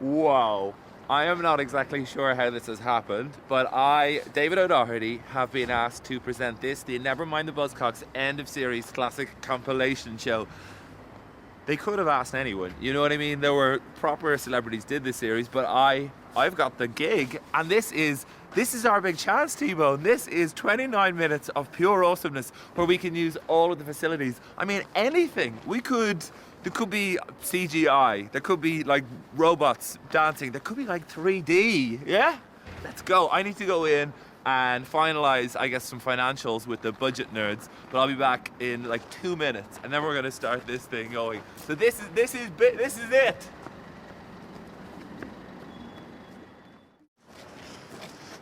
Wow. I am not exactly sure how this has happened, but I, David O'Doherty, have been asked to present this, the Nevermind the Buzzcocks end of series classic compilation show. They could have asked anyone, you know what I mean? There were proper celebrities did this series, but I've got the gig, and this is our big chance, T-Bone. This is 29 minutes of pure awesomeness where we can use all of the facilities. I mean, anything. There could be CGI, there could be like robots dancing, there could be like 3D, yeah? Let's go. I need to go in and finalize, I guess, some financials with the budget nerds, but I'll be back in like 2 minutes, and then we're gonna start this thing going. So this is it.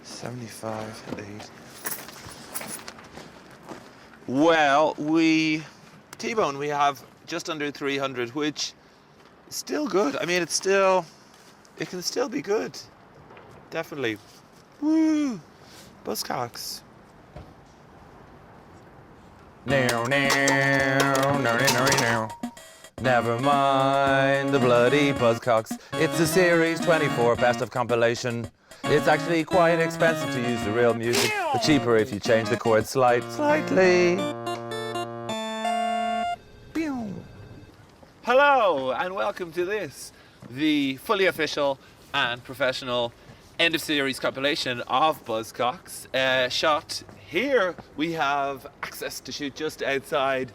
$75.08. Well, T-Bone, we have just under 300, which is still good. I mean, it can still be good. Definitely. Woo! Buzzcocks. Now, now, now. Never mind the bloody Buzzcocks. It's a Series 24 best of compilation. It's actually quite expensive to use the real music, but cheaper if you change the chords slightly. Hello, and welcome to this, the fully official and professional end of series compilation of Buzzcocks. Shot here, we have access to shoot just outside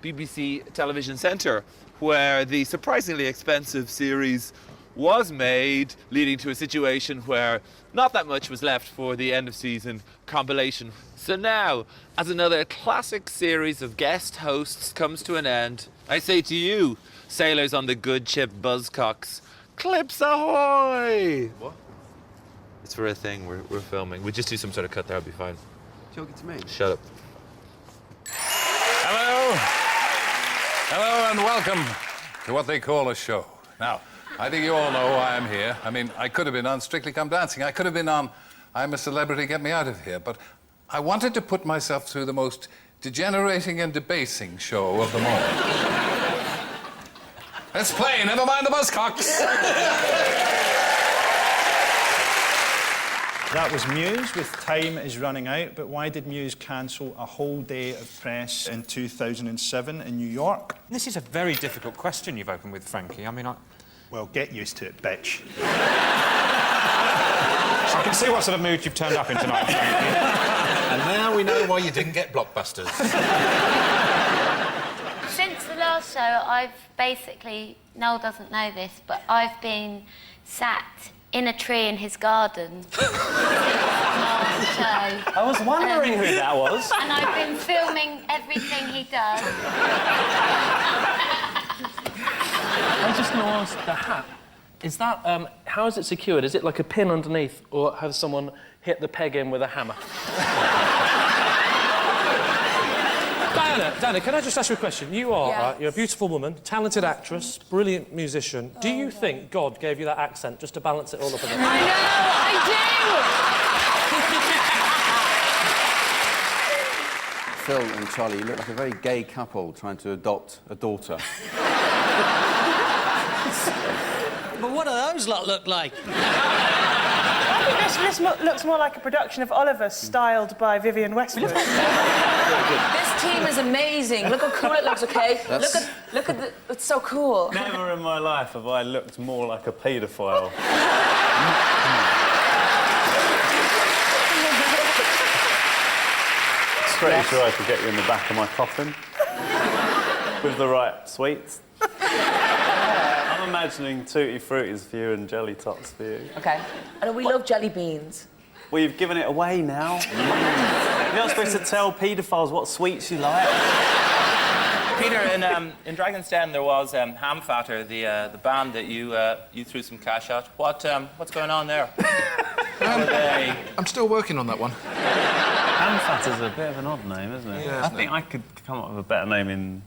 BBC Television Centre, where the surprisingly expensive series was made, leading to a situation where not that much was left for the end of season compilation. So now, as another classic series of guest hosts comes to an end, I say to you, sailors on the good ship Buzzcocks, clips ahoy! What? It's for a thing we're filming. We just do some sort of cut there, I'll be fine. Talking to me? Shut up. Hello. Hello and welcome to what they call a show. Now, I think you all know why I'm here. I mean, I could have been on Strictly Come Dancing. I could have been on I'm a Celebrity, Get Me Out of Here. But I wanted to put myself through the most degenerating and debasing show of them all. Let's play Never Mind the Buzzcocks. That was Muse with Time Is Running Out, but why did Muse cancel a whole day of press in 2007 in New York? This is a very difficult question you've opened with, Frankie. I mean, Well, get used to it, bitch. I can see what sort of mood you've turned up in tonight, Frankie. And now we know why you didn't get blockbusters. Since the last show, I've basically, Noel doesn't know this, but I've been sat in a tree in his garden since the last show. I was wondering who that was. And I've been filming everything he does. I just going to ask, the hat, is that, how is it secured? Is it like a pin underneath, or has someone hit the peg in with a hammer? Diana, can I just ask you a question? You are, you're a beautiful woman, talented actress, brilliant musician. Do you think God gave you that accent just to balance it all up a bit? I know, I Phil and Charlie, you look like a very gay couple trying to adopt a daughter. But what do those lot look like? I think this looks more like a production of Oliver, styled by Vivienne Westwood. This team is amazing. Look how cool it looks, okay? Look at it's so cool. Never in my life have I looked more like a paedophile. Pretty sure I could get you in the back of my coffin with the right sweets. I'm imagining Tutti Fruttis for you and Jelly Tots for you. Okay. And we love jelly beans. Well, you've given it away now. You're not supposed to tell paedophiles what sweets you like. Peter, in Dragon's Den there was Ham Fatter, the band that you threw some cash at. What's going on there? I'm still working on that one. Ham Fatter's a bit of an odd name, isn't it? Yeah, I think I could come up with a better name in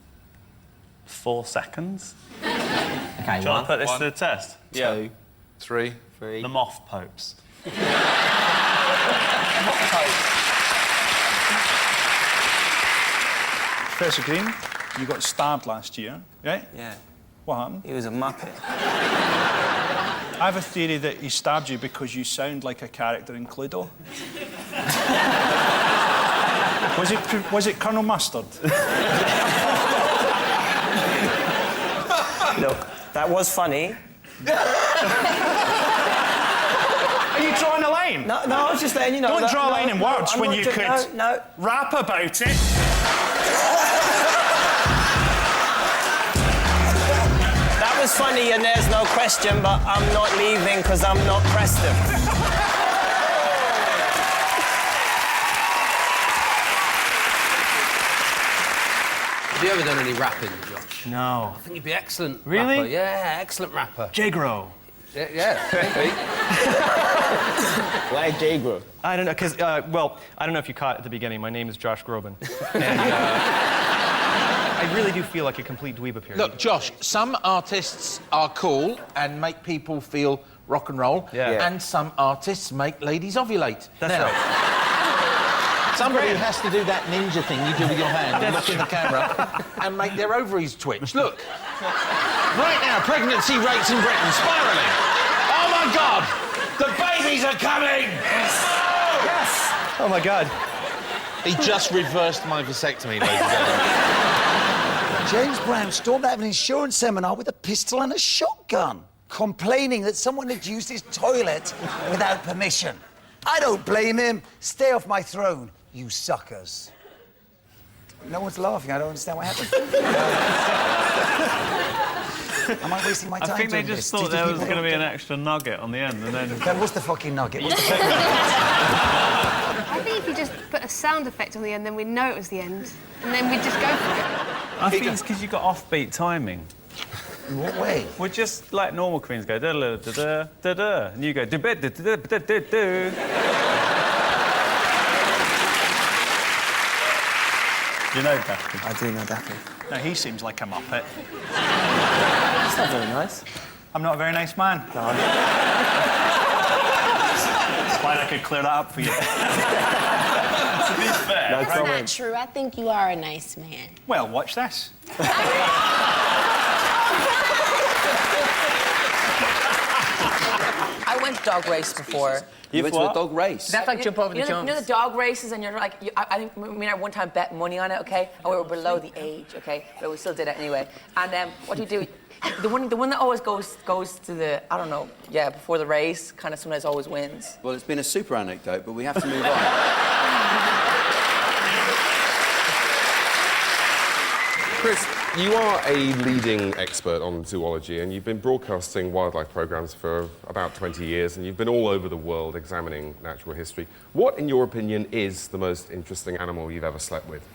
4 seconds. Okay, Do you want to put this to the test? Yeah. 2, 3. The Moth Popes. Professor Green, you got stabbed last year, right? Yeah. What happened? He was a muppet. I have a theory that he stabbed you because you sound like a character in Cluedo. Was it Colonel Mustard? Look, that was funny. Are you drawing a line? No, I was just letting you know. Don't draw a line in words when you could rap about it. That was funny and there's no question, but I'm not leaving because I'm not Preston. Have you ever done any rapping, Josh? No. I think you'd be excellent Really? rapper. Yeah, excellent rapper. J-Gro. Yeah, maybe. Why J-Gro? I don't know, because, well, I don't know if you caught at the beginning, my name is Josh Groban. And I really do feel like a complete dweeb up here. Look, Josh, some artists are cool and make people feel rock and roll, and some artists make ladies ovulate. That's right. Somebody has to do that ninja thing you do with your hand and look in the camera and make their ovaries twitch. Look. Right now, pregnancy rates in Britain spiralling. Oh, my God! The babies are coming! Yes! Oh, my God. He just reversed my vasectomy, ladies and gentlemen. James Brown stormed out of an insurance seminar with a pistol and a shotgun, complaining that someone had used his toilet without permission. I don't blame him. Stay off my throne, you suckers. No one's laughing. I don't understand what happened. Am I wasting my time? I think they doing just this? thought Do there you was think going to be people an extra nugget on the end, and then... Then what's the fucking nugget? What's the I think if you just put a sound effect on the end, then we'd know it was the end. And then we'd just go for it. I think it's because you got offbeat timing. In what way? Well, just like normal Queens go da da da da da, and you go da da da da da da da. You know Daffy? I do know Daffy. Now, he seems like a muppet. That's not very nice. I'm not a very nice man. No, I'm That's why I could clear that up for you. To be fair. No That's comment. not true. I think you are a nice man. Well, watch this. I went to dog race before. You went to a dog race? That's like jump over the jumps. You know the dog races, and you're like, I think me and I one time bet money on it, okay? And we were below the age, okay? But we still did it anyway. And what do you do? The one that always goes to the, I don't know, yeah, before the race, kind of sometimes always wins. Well, it's been a super anecdote, but we have to move on. Chris, you are a leading expert on zoology, and you've been broadcasting wildlife programs for about 20 years, and you've been all over the world examining natural history. What, in your opinion, is the most interesting animal you've ever slept with?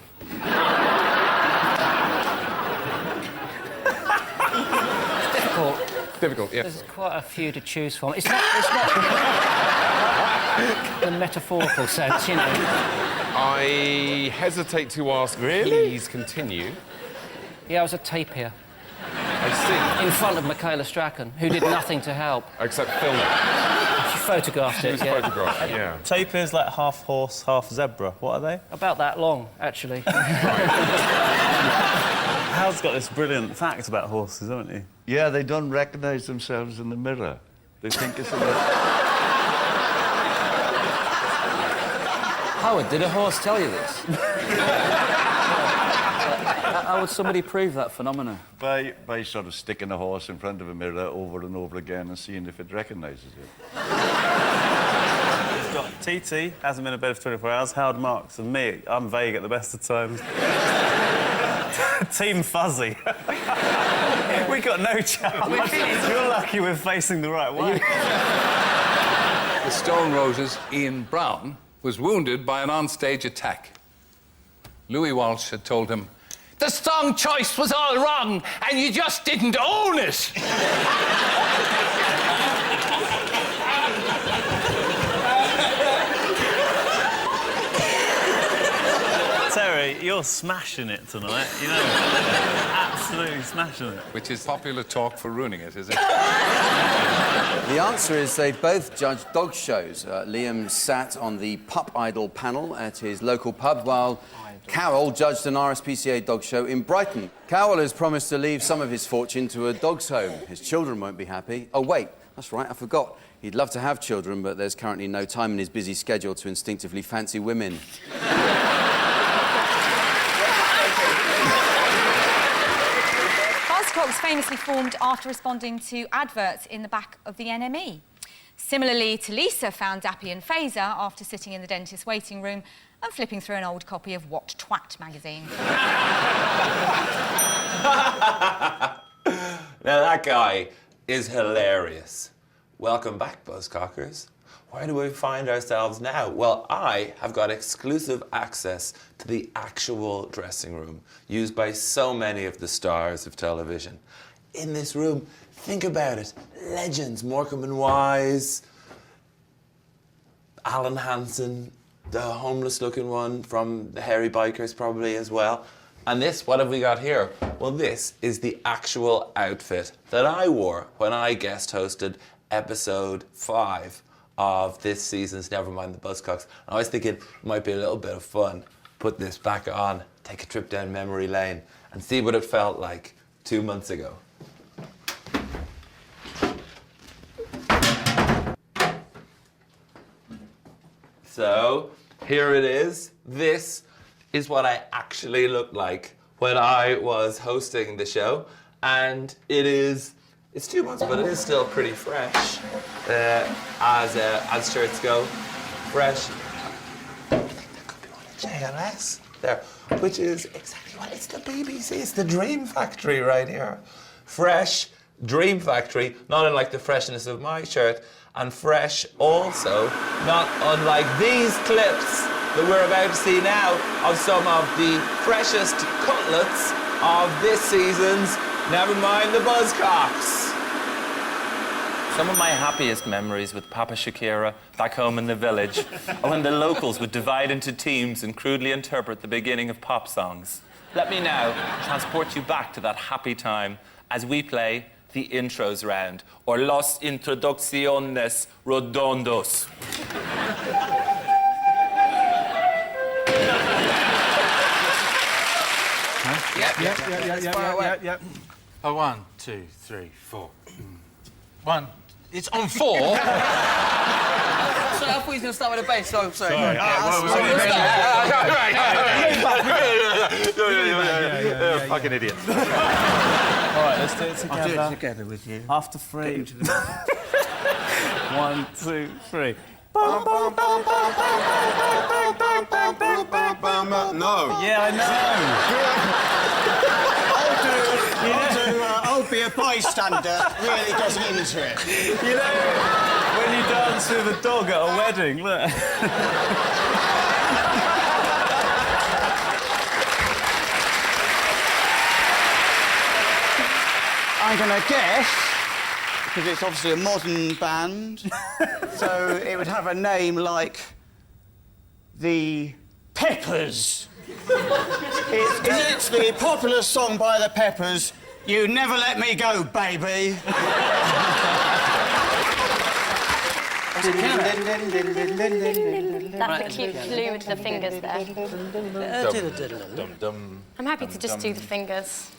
Difficult, yes. There's quite a few to choose from. It's not the metaphorical sense, you know. I hesitate to ask. Really? Please continue. Yeah, I was a tapir. I see. In front of Michaela Strachan, who did nothing to help. Except film it. She photographed She it, was yeah. photographed, yeah. Tapir's like half horse, half zebra. What are they? About that long, actually. Hal's got this brilliant fact about horses, haven't he? Yeah, they don't recognise themselves in the mirror. They think it's a... Howard, did a horse tell you this? How would somebody prove that phenomenon? By sort of sticking a horse in front of a mirror over and over again and seeing if it recognises it. He's got TT, hasn't been in bed for 24 hours, Howard Marks, and me. I'm vague at the best of times. Team Fuzzy. We got no chance. You're lucky we're facing the right way. The Stone Roses' Ian Brown was wounded by an onstage attack. Louis Walsh had told him, The song choice was all wrong, and you just didn't own it. Terry, you're smashing it tonight, you know. Absolutely smashing it. which is popular talk for ruining it, is it? The answer is they've both judged dog shows. Liam sat on the Pup Idol panel at his local pub, while Carol judged an RSPCA dog show in Brighton. Carol has promised to leave some of his fortune to a dog's home. His children won't be happy. Oh, wait, That's right, I forgot. He'd love to have children, but there's currently no time in his busy schedule to instinctively fancy women. Buzzcocks famously formed after responding to adverts in the back of the NME. Similarly, Talisa found Dappy and Fazer after sitting in the dentist's waiting room and flipping through an old copy of What Twat magazine. Now that guy is hilarious. Welcome back, Buzzcockers. Where do we find ourselves now? Well, I have got exclusive access to the actual dressing room used by so many of the stars of television. In this room, think about it, legends, Morecambe and Wise, Alan Hansen, the homeless-looking one from the Hairy Bikers probably as well. And this, what have we got here? Well, this is the actual outfit that I wore when I guest hosted episode 5 of this season's Nevermind the Buzzcocks. And I was thinking it might be a little bit of fun, put this back on, take a trip down memory lane, and see what it felt like 2 months ago. So, here it is. This is what I actually looked like when I was hosting the show. And it's 2 months, but it is still pretty fresh, as shirts go. Fresh. I think there could be one in JLS there, which is exactly what it's the BBC. It's the Dream Factory right here. Fresh Dream Factory, not unlike the freshness of my shirt, and fresh also, not unlike these clips that we're about to see now of some of the freshest cutlets of this season's Nevermind the Buzzcocks. Some of my happiest memories with Papa Shakira back home in the village are when the locals would divide into teams and crudely interpret the beginning of pop songs. Let me now transport you back to that happy time as we play the intros round, or Los Introducciones Redondos. Yep. Oh, 1, 2, 3, 4. 1. It's on 4. Sorry, I thought he was going to start with a bass, so sorry. Fucking idiot. All right, let's do it together. I'll do it together with you. After 3. 1, 2, 3. No. Yeah, I know. I'll be a bystander. Really doesn't into it. You know, when you dance with a dog at a wedding, look. I'm going to guess, because it's obviously a modern band, so it would have a name like the Peppers. It's the popular song by the Peppers, You Never Let Me Go, Baby. That's a cute clue with the fingers there. I'm happy to just do the fingers.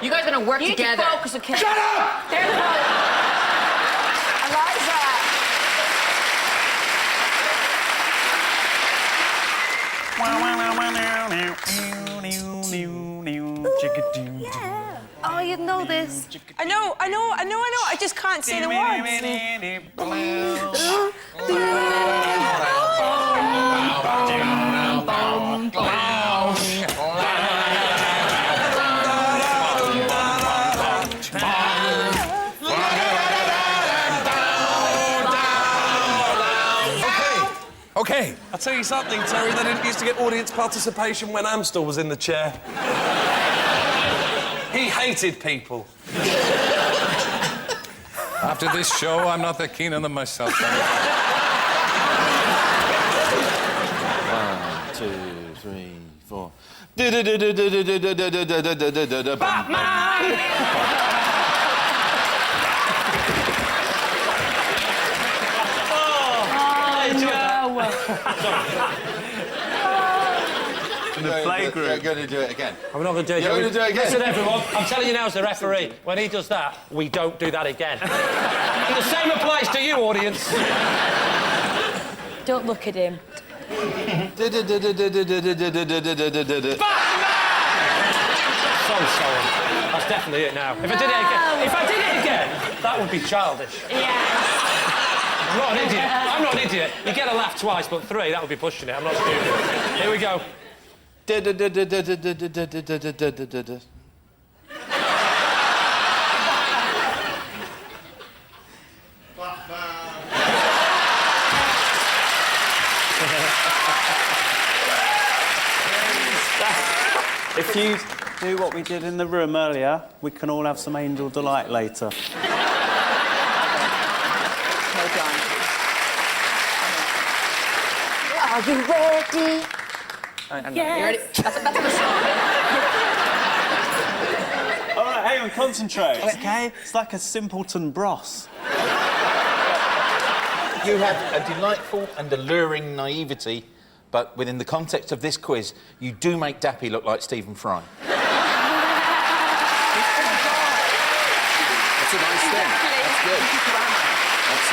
You guys are going to work together. Focus, okay? Shut up! There we go. I like that. Oh, you know this. I know. I just can't say the words. OK, I'll tell you something, Terry. They didn't used to get audience participation when Amstel was in the chair. He hated people. After this show, I'm not that keen on them myself. 1, 2, 3, 4. In the playgroup. You're going to do it again. I'm not going to do it You're again. going to do it again. Listen, everyone, I'm telling you now as the referee, when he does that, we don't do that again. And the same applies to you, audience. Don't look at him. So sorry. That's definitely it now. If I did it again, that would be childish. I'm not an idiot. I'm not an idiot. You get a laugh twice, but 3, that would be pushing it. I'm not stupid. Here we go. If you do what we did in the room earlier, we can all have some angel delight later. Well done. Are you ready? Yes. You ready? That's a song. All right, hang on, concentrate. Okay. It's like a simpleton bros. You have a delightful and alluring naivety, but within the context of this quiz, you do make Dappy look like Stephen Fry. That's a nice thing. That's good. That's,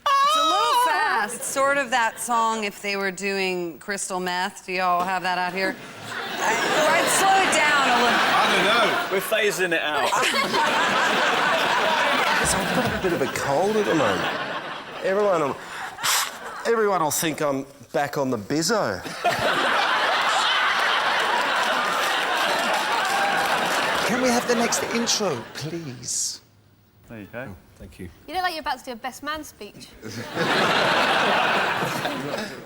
It's a little fast. It's sort of that song if they were doing crystal meth. Do y'all have that out here? Right, slow it down a little. I don't know. We're phasing it out. I've got a bit of a cold at the moment. Everyone will think I'm back on the bizzo. Can we have the next intro, please? There you go. Thank you. You look like you're about to do a best man speech.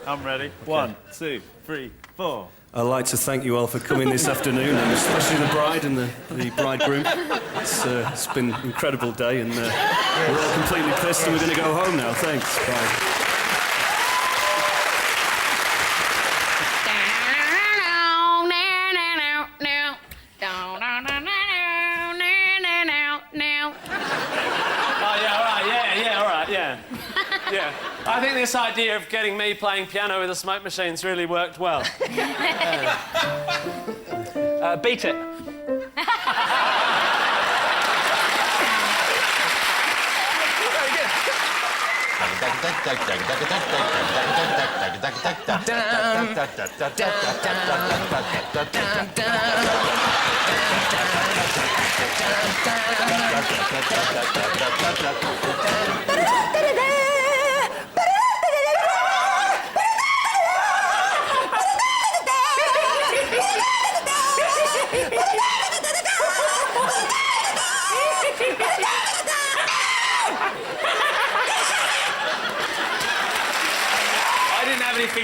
I'm ready. 1, 2, 3, 4. I'd like to thank you all for coming this afternoon, and especially the bride and the bridegroom. It's been an incredible day, and we're all completely pissed, and we're going to go home now. Thanks. Bye. Yeah. I think this idea of getting me playing piano with a smoke machine's really worked well. Beat it.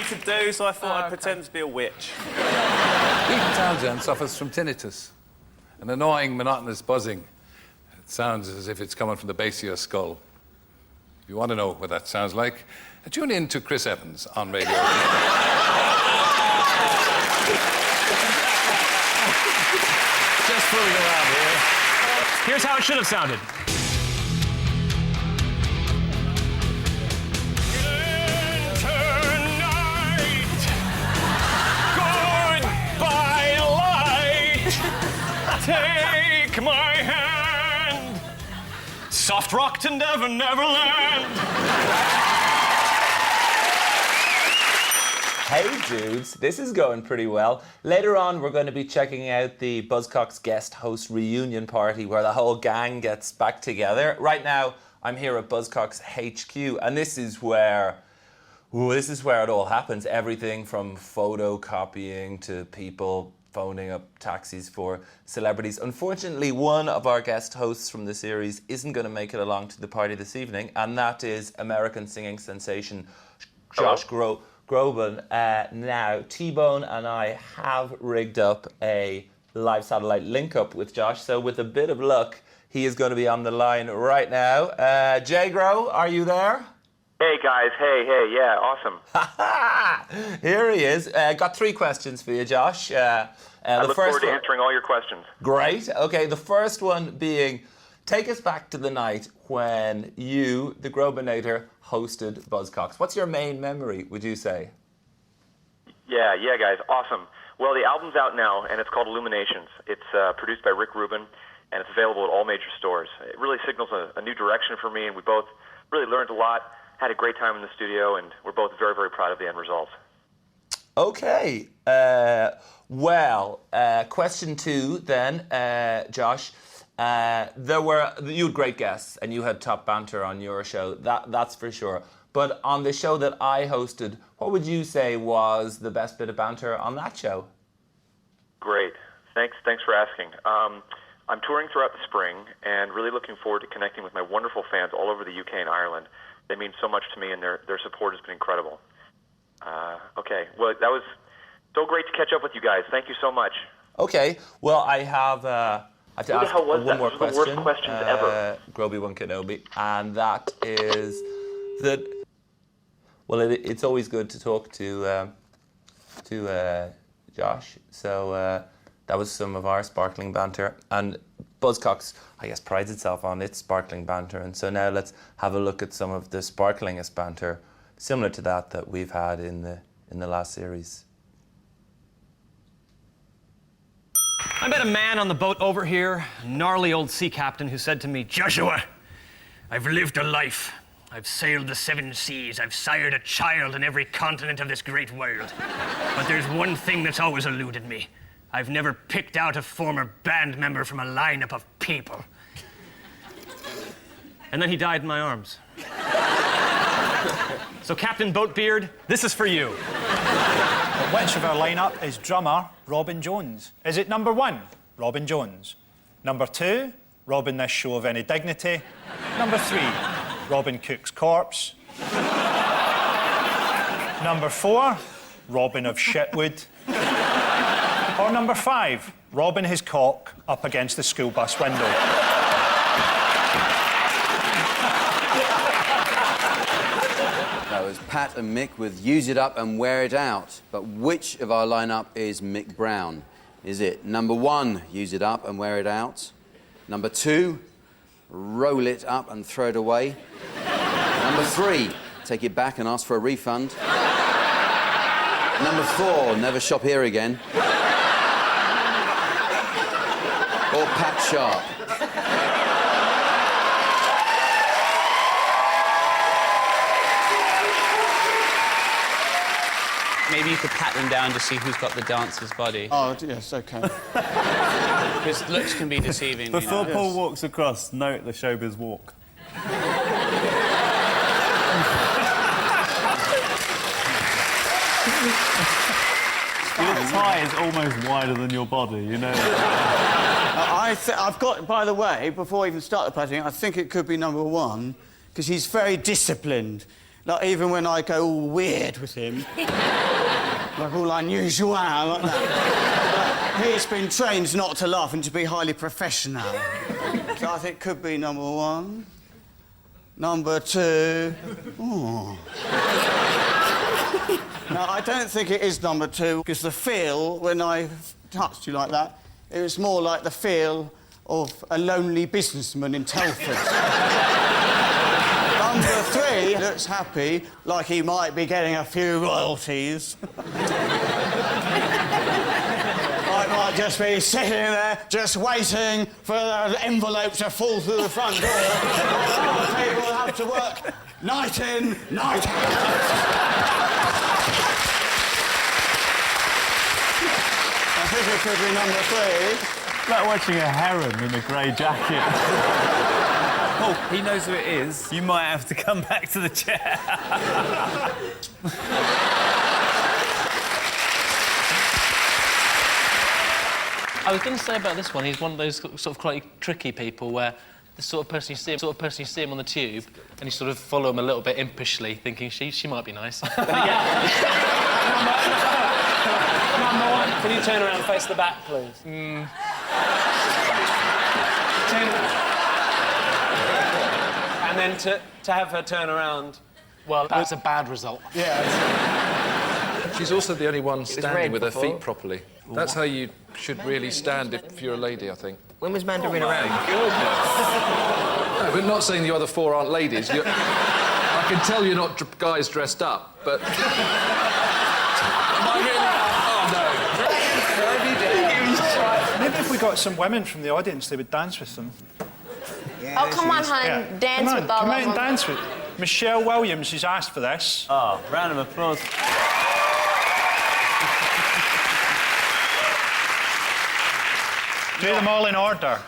To do, so I thought I'd pretend to be a witch. Pete Townsend suffers from tinnitus, an annoying, monotonous buzzing. It sounds as if it's coming from the base of your skull. If you want to know what that sounds like, tune in to Chris Evans on radio. Just fooling around here. Here's how it should have sounded. Take my hand, soft rock to Never Neverland. Hey dudes, this is going pretty well. Later on, we're going to be checking out the Buzzcocks guest host reunion party where the whole gang gets back together. Right now, I'm here at Buzzcocks HQ, and this is where it all happens. Everything from photocopying to people phoning up taxis for celebrities. Unfortunately, one of our guest hosts from the series isn't going to make it along to the party this evening, and that is American singing sensation Josh Groban. Now, T-Bone and I have rigged up a live satellite link-up with Josh, so with a bit of luck, he is going to be on the line right now. J-Gro, are you there? Hey, guys. Hey, yeah, awesome. Here he is. Got 3 questions for you, Josh. I look forward to answering all your questions. Great. Okay, the first one being, take us back to the night when you, the Grobinator, hosted Buzzcocks. What's your main memory, would you say? Yeah, guys, awesome. Well, the album's out now, and it's called Illuminations. It's produced by Rick Rubin, and it's available at all major stores. It really signals a new direction for me, and we both really learned a lot, had a great time in the studio, and we're both very, very proud of the end results. Okay. Question 2 then, Josh. You had great guests, and you had top banter on your show. That's for sure. But on the show that I hosted, what would you say was the best bit of banter on that show? Great. Thanks for asking. I'm touring throughout the spring and really looking forward to connecting with my wonderful fans all over the UK and Ireland. They mean so much to me, and their support has been incredible. Okay, well, that was so great to catch up with you guys. Thank you so much. Okay, well, I have to ask one more question. The worst questions ever. Groby One Kenobi, and that is that. Well, it's always good to talk to Josh. So that was some of our sparkling banter, and Buzzcocks, I guess, prides itself on its sparkling banter. And so now let's have a look at some of the sparklingest banter, similar to that we've had in the last series. I met a man on the boat over here, a gnarly old sea captain, who said to me, "Joshua, I've lived a life. I've sailed the 7 seas. I've sired a child in every continent of this great world. But there's one thing that's always eluded me. I've never picked out a former band member from a lineup of people." And then he died in my arms. So, Captain Boatbeard, this is for you. But which of our lineup is drummer Robin Jones? Is it number 1, Robin Jones? Number 2, robbing this show of any dignity? Number 3, Robin Cook's corpse? Number 4, Robin of Shitwood? Or number 5, robbing his cock up against the school bus window? That was Pat and Mick with Use It Up and Wear It Out. But which of our lineup is Mick Brown? Is it number 1, Use It Up and Wear It Out? Number 2, Roll It Up and Throw It Away? Number 3, Take It Back and Ask for a Refund? Number 4, Never Shop Here Again? Or Pat Sharp? Maybe you could pat them down to see who's got the dancer's body. Oh, yes, OK. Because looks can be deceiving. Before you know. Paul walks across, note the showbiz walk. Your tie is almost wider than your body, you know. I've got, by the way, before I even start the patting, I think it could be number 1, because he's very disciplined. Like, even when I go all weird with him, like all unusual, like that. He's been trained not to laugh and to be highly professional. So I think it could be number 1. Number 2... Oh. No, I don't think it is number 2, because the feel, when I touched you like that, it was more like the feel of a lonely businessman in Telford. Number 3 looks happy, like he might be getting a few royalties. I might just be sitting there, just waiting for the envelope to fall through the front door. People have to work night in, night out. I think it could be number 3. Like watching a heron in a grey jacket. Oh, he knows who it is. You might have to come back to the chair. I was going to say about this one, he's one of those sort of quite tricky people where the sort of person you see him on the tube and you sort of follow him a little bit impishly, thinking she might be nice. Number 1. Can you turn around and face the back, please? And then to have her turn around Well, that's a bad result. She's also the only one red standing with her before. feet properly. That's how you should really stand if you're a lady, I think. When was Mandarin around? No, we're not saying the other four aren't ladies. I can tell you're not guys dressed up, but... Am I really? Oh, no. Maybe if we got some women from the audience, they would dance with them. Oh, come on, hon. Dance with all Come of out and them. dance with... Michelle Williams has asked for this. Oh, round of applause. Do them all in order.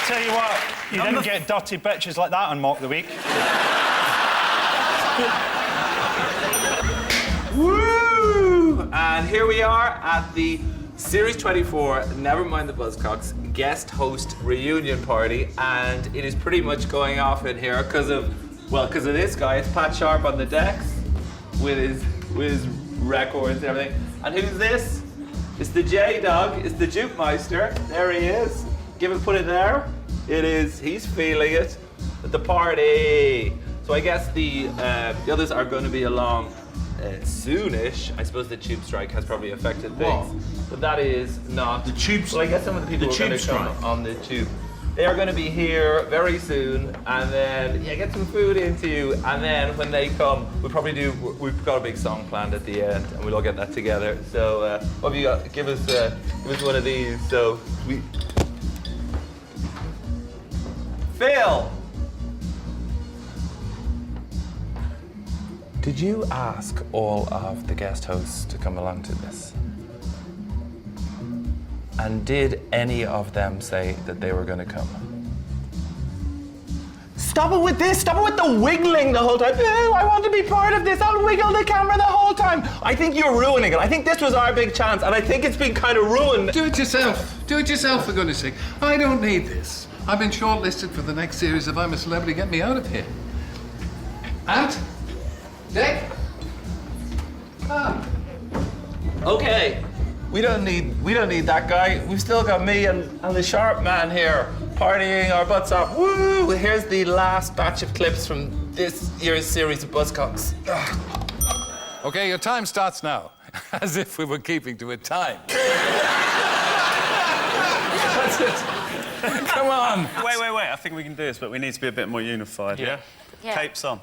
Tell you what, you didn't get dirty bitches like that on Mock the Week. Woo! And here we are at the Series 24 Nevermind the Buzzcocks guest host reunion party, and it is pretty much going off in here because of this guy. It's Pat Sharp on the decks with his records and everything. And who's this? It's the J-Dog. It's the Juke Meister. There he is. Put it there. It is. He's feeling it at the party. So I guess the others are going to be along soonish. I suppose the tube strike has probably affected things, but that is not the tube. Well, I guess some of the people are going to come on the tube. They are going to be here very soon, and then get some food into you, and then when they come, we've got a big song planned at the end, and we'll all get that together. So what have you got? Give us one of these. So Phil. Did you ask all of the guest hosts to come along to this? And did any of them say that they were going to come? Stop it with this! Stop it with the wiggling the whole time. Oh, I want to be part of this. I'll wiggle the camera the whole time. I think you're ruining it. I think this was our big chance, and I think it's been kind of ruined. Do it yourself. Do it yourself, for goodness sake. I don't need this. I've been shortlisted for the next series of I'm a Celebrity. Get me out of here. Ant? Dick? Okay, we don't need that guy. We've still got me and the Sharp man here partying our butts off. Woo! Here's the last batch of clips from this year's series of Buzzcocks. Okay, your time starts now. As if we were keeping to a time. That's it. Come on. Wait. I think we can do this, but we need to be a bit more unified. Yeah? Capes on.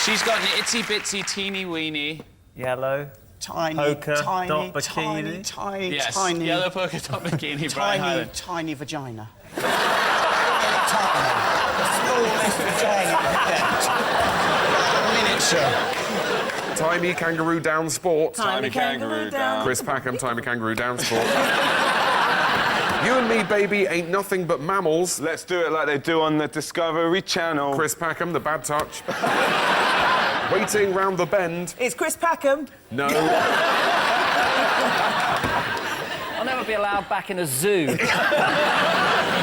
She's got an itsy bitsy teeny weeny Yellow. Tiny, polka tiny, dot bikini. tiny, yes, tiny. yellow polka dot bikini. Brian Tiny, Hyland. tiny vagina. Tiny. The smallest vagina you can get. Miniature. Tiny Kangaroo Down Sport. Tiny Kangaroo Down. Chris Packham, Tiny Kangaroo Down Sport. You and me, baby, ain't nothing but mammals. Let's do it like they do on the Discovery Channel. Chris Packham, The Bad Touch. Waiting round the bend. It's Chris Packham. No. I'll never be allowed back in a zoo.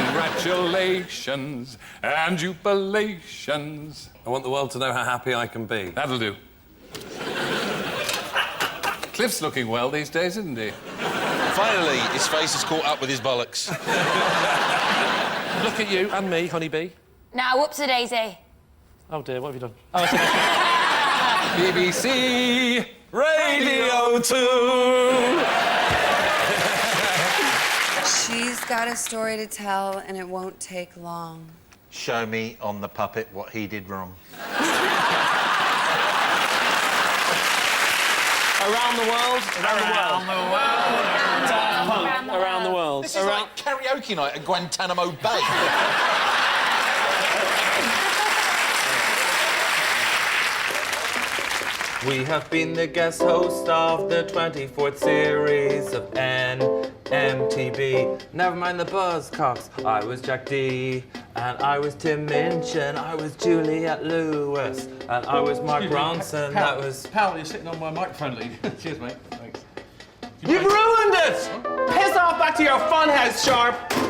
Congratulations and jubilations. I want the world to know how happy I can be. That'll do. Cliff's looking well these days, isn't he? Finally, his face is caught up with his bollocks. Look at you and me, honeybee. Now, whoops-a-daisy. Oh dear, what have you done? BBC Radio 2. She's got a story to tell, and it won't take long. Show me on the puppet what he did wrong. Around the world. Around the world. This is like karaoke night at Guantanamo Bay. We have been the guest host of the 24th series of NME. MTV. Never mind the Buzzcocks. I was Jack D. And I was Tim Minchin. I was Juliette Lewis. And I was Mark Ronson. That was... Pal, you're sitting on my microphone lead. Cheers, mate. Thanks. You've ruined it! Piss off back to your funhouse, Sharp!